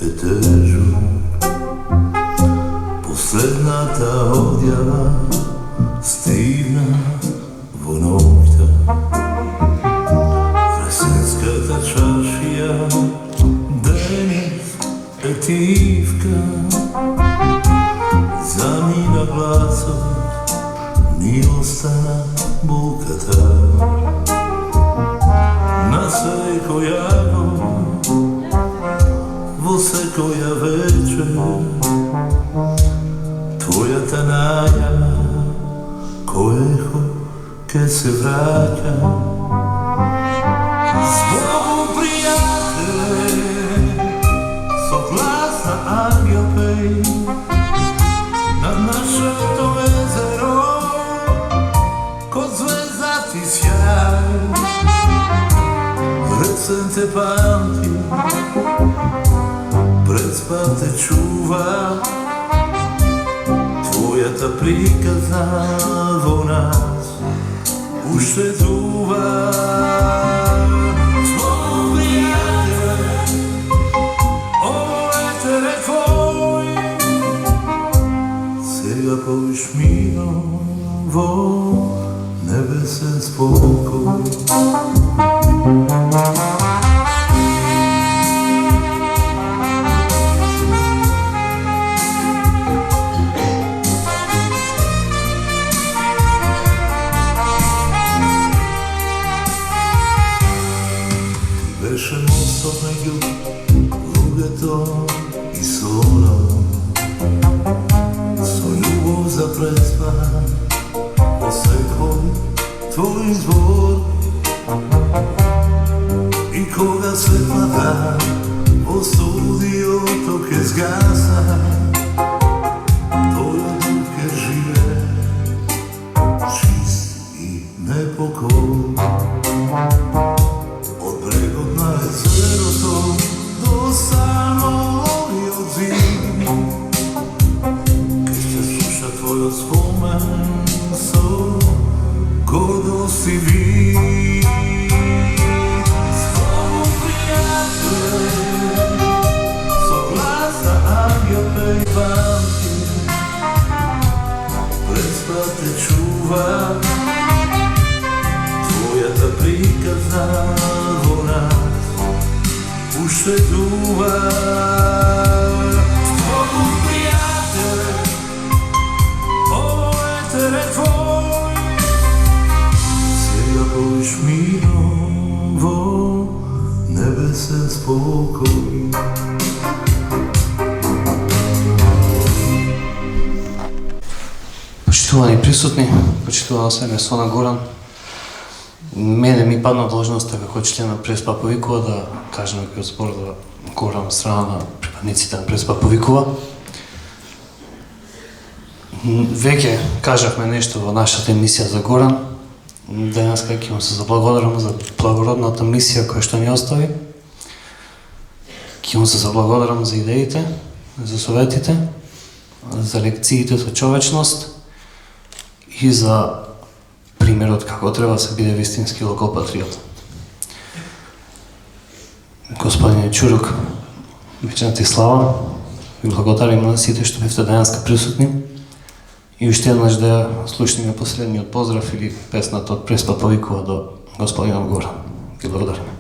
Етежу последната одјава стигна во ноќта. Ресенската чашија денес е тивка. Замина гласот, ни остана булката. На секојаго, во секоја вечер, твојата најава, кој ке се враќа. Збогу, пријателе, со глас на ангел пеј, над нашето езеро, код звездати сјај. Рецен те памти, пред спав те чува, твојата приказна во нас уште дува. Збогу, пријателе, ово етер е твој, сега повиш миро во небесен спокој. Беше мостот меѓу луѓето и сона, со љубов за преспан во секој твој збор. И кога светлата во студиото ке згаса, тој дух ке живе чист и непокој. Од брегот на езерото до самиот зид, ке ќе слуша твојот спомен со гордост и вид. Збогу, пријателе, со глас на ангел пеј памти, пред спав те чува, твојата приказна во нас уште дува. Збогу, пријателе, ово етер е твој, сега повиш миро во небесен спокој. Почитувани присутни, почитувана се Сона Горан. Мене ми падна должноста како член на Преспа повикува да кажем некој збор да говорам страна на припадниците на Преспа повикува. Веќе кажавме нешто во нашата емисија за Горан. Денеска ќе му се заблагодарам за благородната мисија која што ни остави. Ќе му се заблагодарам за идеите, за советите, за лекциите со човечност и за примерот како треба се биде вистински локал патриот. Господине Чурук, вечната ти слава, ви благодарим на сите што бевте денеска присутни и уште еднаш да ја слушнеме последниот поздрав или песната од Преспа повикува до господинот Горан. Ви благодарим.